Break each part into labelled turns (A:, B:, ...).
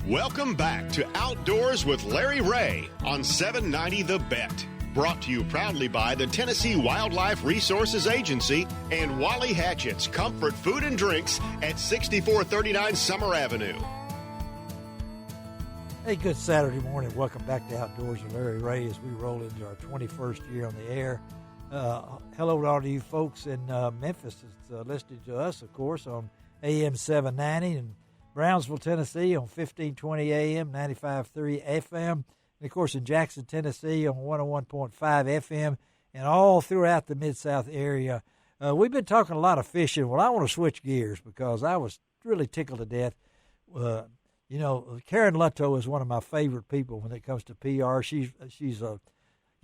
A: Welcome back to Outdoors with Larry Ray on 790 The Bet. Brought to you proudly by the Tennessee Wildlife Resources Agency and Wally Hatchett's Comfort Food and Drinks at 6439 Summer Avenue.
B: Hey, good Saturday morning. Welcome back to Outdoors with Larry Ray as we roll into our 21st year on the air. Hello to all of you folks in Memphis that's listening to us, of course, on AM 790 and Brownsville, Tennessee on 1520 AM, 95.3 FM. And, of course, in Jackson, Tennessee on 101.5 FM and all throughout the Mid-South area. We've been talking a lot of fishing. Well, I want to switch gears because I was really tickled to death. You know, Karen Lutto is one of my favorite people when it comes to PR. She's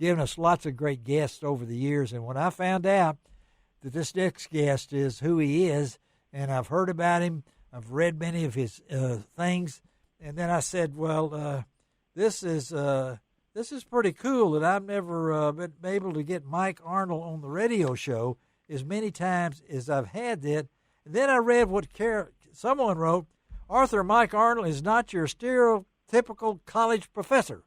B: given us lots of great guests over the years. And when I found out that this next guest is who he is, and I've heard about him, I've read many of his things, and then I said, well, this is pretty cool that I've never been able to get Mike Arnold on the radio show as many times as I've had that. And then I read what someone wrote, Arthur Mike Arnold is not your stereotypical college professor.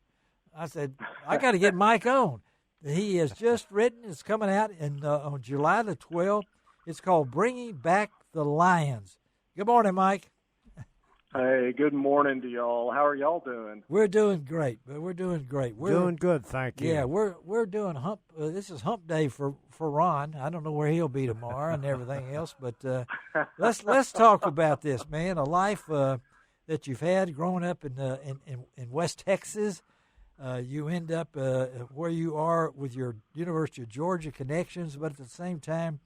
B: I said, I got to get Mike on. He has just written, it's coming out on July the 12th. It's called Bringing Back the Lions. Good morning, Mike.
C: Hey, good morning to y'all. How are y'all doing?
B: We're doing great. We're doing great. We're
D: doing good, thank you.
B: Yeah, we're doing hump. This is hump day for Ron. I don't know where he'll be tomorrow and everything else, but let's talk about this, man. A life that you've had growing up in West Texas. You end up where you are with your University of Georgia connections, but at the same time,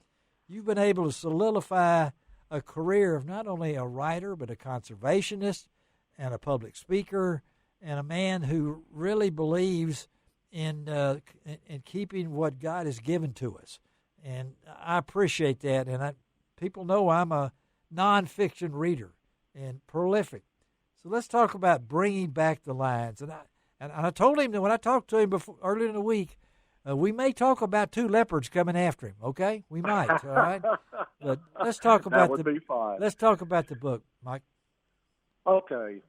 B: you've been able to solidify a career of not only a writer, but a conservationist and a public speaker and a man who really believes in keeping what God has given to us. And I appreciate that. And people know I'm a nonfiction reader and prolific. So let's talk about bringing back the lions. And I told him that when I talked to him earlier in the week, we may talk about two leopards coming after him. Okay, we might. All right, but let's talk about
C: that would be fine.
B: Let's talk about the book, Mike.
C: Okay,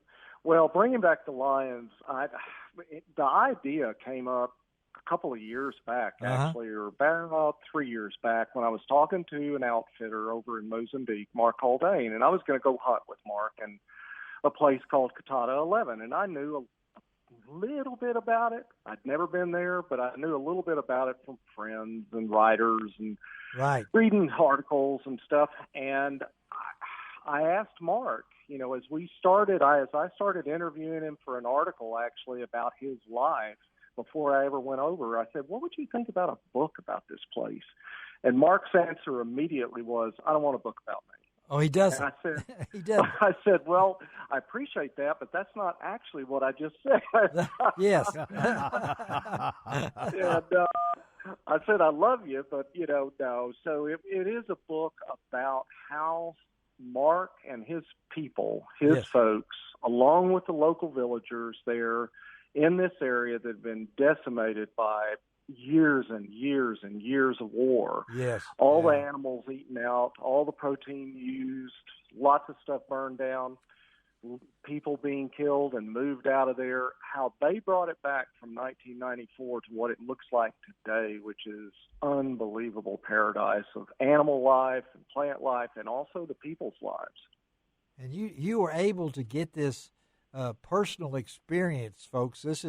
C: well, bringing back the lions. The idea came up a couple of years back, actually, or about 3 years back, when I was talking to an outfitter over in Mozambique, Mark Haldane, and I was going to go hunt with Mark in a place called Catata 11, and I knew a little bit about it. I'd never been there, but I knew a little bit about it from friends and writers and reading articles and stuff. And I asked Mark, you know, as I started interviewing him for an article actually about his life before I ever went over, I said, what would you think about a book about this place? And Mark's answer immediately was, I don't want a book about me.
B: Oh, he doesn't.
C: And I said,
B: he doesn't.
C: I said, well, I appreciate that, but that's not actually what I just said.
B: Yes.
C: And I said, I love you, but, you know, no. So it is a book about how Mark and his people, his folks, along with the local villagers there in this area that have been decimated by years and years and years of war.
B: Yes.
C: All the animals eaten out, all the protein used, lots of stuff burned down, people being killed and moved out of there, how they brought it back from 1994 to what it looks like today, which is unbelievable paradise of animal life and plant life and also the people's lives.
B: And you were able to get this personal experience, folks. This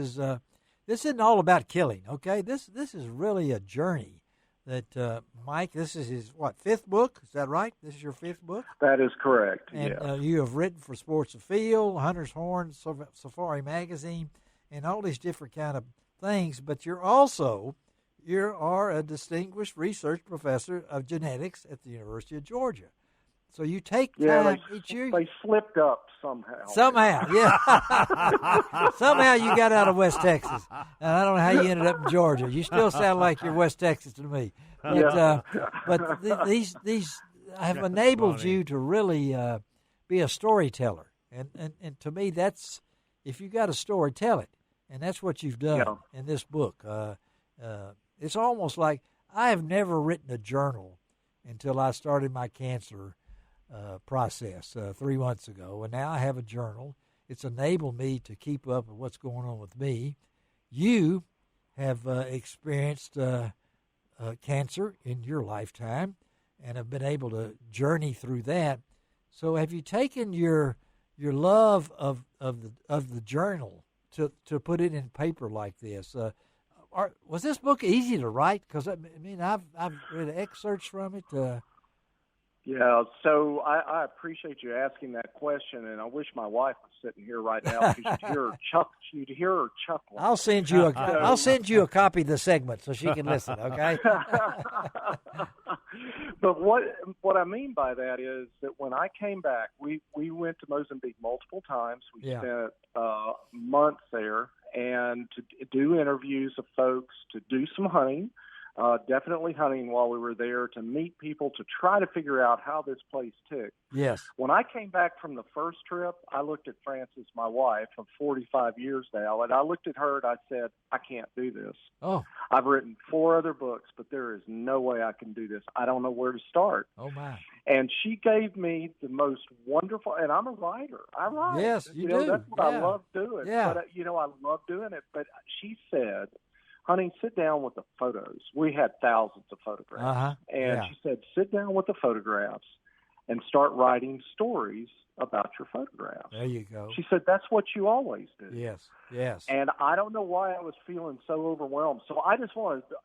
B: isn't all about killing, okay? This is really a journey that Mike, this is his, fifth book? Is that right? This is your fifth book?
C: That is correct,
B: And you have written for Sports Afield, Hunter's Horn, Safari Magazine, and all these different kind of things, but you are a distinguished research professor of genetics at the University of Georgia. So you take time each year.
C: They slipped up somehow.
B: Somehow, yeah. Somehow you got out of West Texas. And I don't know how you ended up in Georgia. You still sound like you're West Texas to me. But, these have enabled you to really be a storyteller. And to me, that's, if you got a story, tell it. And that's what you've done in this book. It's almost like I have never written a journal until I started my cancer process 3 months ago, and now I have a journal, it's enabled me to keep up with what's going on with me. You have experienced cancer in your lifetime and have been able to journey through that. So have you taken your love of the journal to put it in paper like this? Was this book easy to write? Because I mean, I've read excerpts from it.
C: Yeah, so I appreciate you asking that question, and I wish my wife was sitting here right now because you'd hear her chuckling.
B: I'll send you a copy of the segment so she can listen. Okay.
C: But what I mean by that is that when I came back, we went to Mozambique multiple times. We spent months there, and to do interviews of folks, to do some hunting. Definitely hunting while we were there, to meet people, to try to figure out how this place ticked.
B: Yes.
C: When I came back from the first trip, I looked at Frances, my wife, of 45 years now, and I looked at her and I said, I can't do this.
B: Oh.
C: I've written 4 other books, but there is no way I can do this. I don't know where to start.
B: Oh, my.
C: And she gave me the most wonderful, and I'm a writer. I write.
B: Yes, you do.
C: That's what I love doing.
B: Yeah.
C: But, I love doing it. But she said, honey, sit down with the photos. We had thousands of photographs.
B: Uh-huh.
C: And she said, sit down with the photographs and start writing stories about your photographs.
B: There you go.
C: She said, that's what you always do.
B: Yes.
C: And I don't know why I was feeling so overwhelmed. So I just want to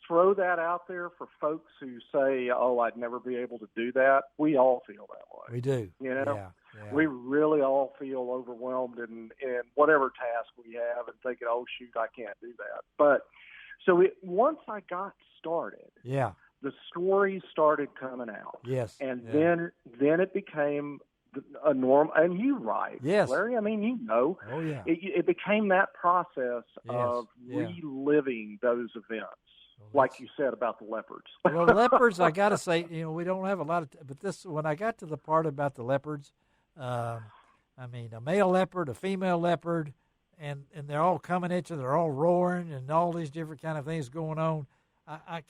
C: throw that out there for folks who say, oh, I'd never be able to do that. We all feel that way.
B: We do.
C: Yeah. We really all feel overwhelmed in whatever task we have and thinking, oh, shoot, I can't do that. But so once I got started, the stories started coming out.
B: Yes.
C: And then it became a norm. And you write, Larry, I mean,
B: Oh, yeah.
C: It became that process of reliving those events. Like you said about the leopards.
B: Well, leopards, I got to say, we don't have a lot of, but when I got to the part about the leopards, I mean, a male leopard, a female leopard, and they're all coming at you. They're all roaring, and all these different kind of things going on. I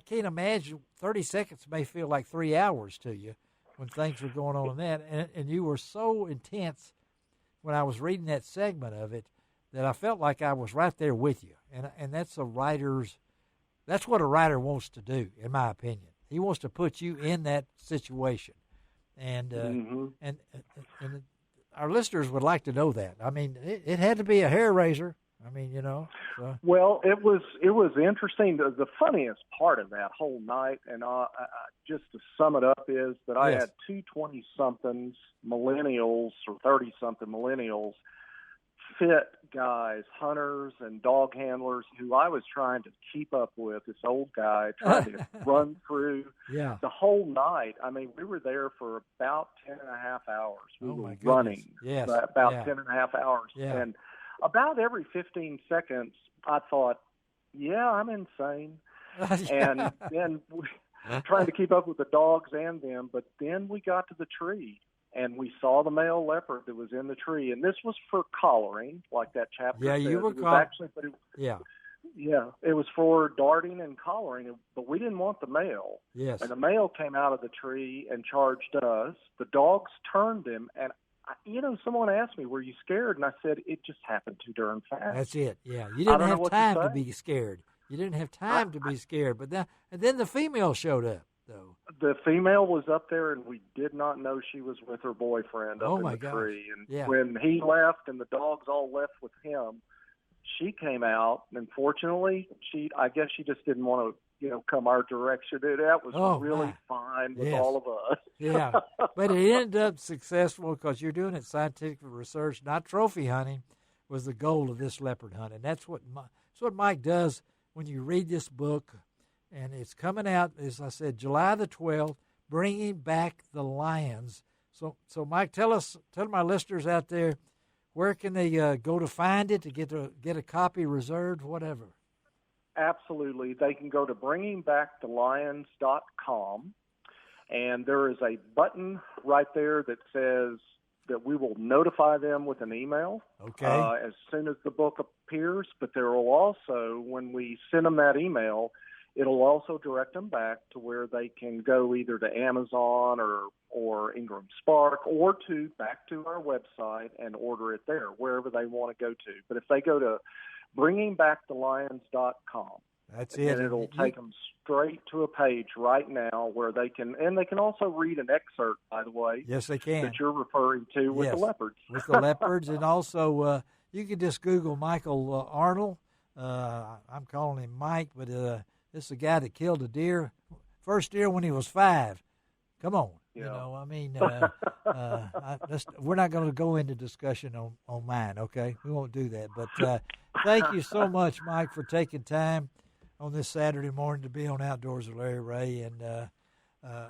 B: can't imagine. 30 seconds may feel like 3 hours to you when things were going on in that, and you were so intense when I was reading that segment of it that I felt like I was right there with you. And that's that's what a writer wants to do, in my opinion. He wants to put you in that situation. And and our listeners would like to know that. I mean, it had to be a hair raiser. I mean, So.
C: Well, it was interesting. The funniest part of that whole night, and just to sum it up, is that I had two 20-somethings millennials or 30-something millennials, fit guys, hunters and dog handlers who I was trying to keep up with, this old guy trying to run through the whole night. I mean, we were there for about 10 and a half hours. We were running about 10 and a half hours.
B: Yeah.
C: And about every 15 seconds, I thought, I'm insane. And then trying to keep up with the dogs and them. But then we got to the tree. And we saw the male leopard that was in the tree, and this was for collaring, like that chapter said.
B: You were
C: it was for darting and collaring, but we didn't want the male.
B: Yes.
C: And the male came out of the tree and charged us. The dogs turned him, and someone asked me, "Were you scared?" And I said, "It just happened too darn fast."
B: That's it. Yeah, you didn't have time to be scared. You didn't have time to be scared, but then the female showed up. Though.
C: The female was up there, and we did not know she was with her boyfriend up in the tree. And when he left and the dogs all left with him, she came out, and fortunately, I guess she just didn't want to, come our direction. That was really fine with all of us.
B: Yeah, but it ended up successful because you're doing it scientific research, not trophy hunting, was the goal of this leopard hunt, and that's what Mike does when you read this book. And it's coming out, as I said, July the 12th, Bringing Back the Lions. So Mike, tell my listeners out there, where can they go to find it, to get a copy reserved, whatever?
C: Absolutely. They can go to bringingbackthelions.com, and there is a button right there that says that we will notify them with an email as soon as the book appears. But there will also, when we send them that email, It'll also direct them back to where they can go either to Amazon or Ingram Spark or back to our website and order it there, wherever they want to go to. But if they go to bringingbackthelions.com,
B: that's it.
C: And it'll take them straight to a page right now where they can also read an excerpt, by the way.
B: Yes, they can.
C: That you're referring to with the leopards.
B: With the leopards, and also you can just Google Michael Arnold. I'm calling him Mike, but this is the guy that killed a deer, first deer when he was 5. Come on.
C: Yeah.
B: You know, I mean, we're not going to go into discussion on mine, okay? We won't do that. But thank you so much, Mike, for taking time on this Saturday morning to be on Outdoors with Larry Ray, and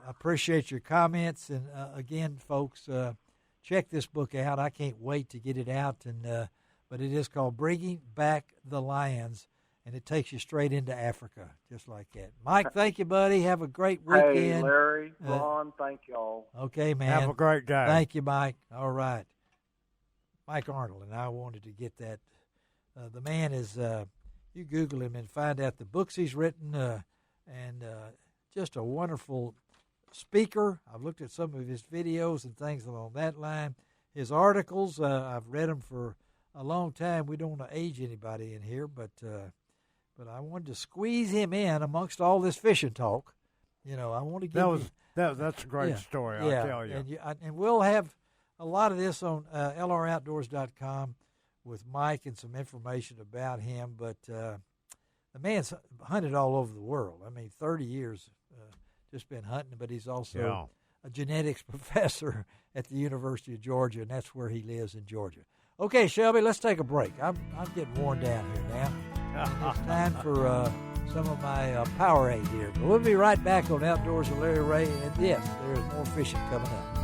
B: appreciate your comments. And again, folks, check this book out. I can't wait to get it out. And but it is called Bringing Back the Lions, and it takes you straight into Africa, just like that. Mike, thank you, buddy. Have a great weekend.
C: Hey, Larry, Ron, thank y'all.
B: Okay, man.
D: Have a great day.
B: Thank you, Mike. All right. Mike Arnold, and I wanted to get that. The man is, you Google him and find out the books he's written, and just a wonderful speaker. I've looked at some of his videos and things along that line. His articles, I've read them for a long time. We don't want to age anybody in here, but I wanted to squeeze him in amongst all this fishing talk. You know, I want to give
D: that's a great story, I'll tell you.
B: And we'll have a lot of this on lroutdoors.com with Mike and some information about him. But the man's hunted all over the world. I mean, 30 years just been hunting, but he's also a genetics professor at the University of Georgia, and that's where he lives in Georgia. Okay, Shelby, let's take a break. I'm getting worn down here now. And it's time for some of my Powerade here. But we'll be right back on Outdoors with Larry Ray. And yes, there is more fishing coming up.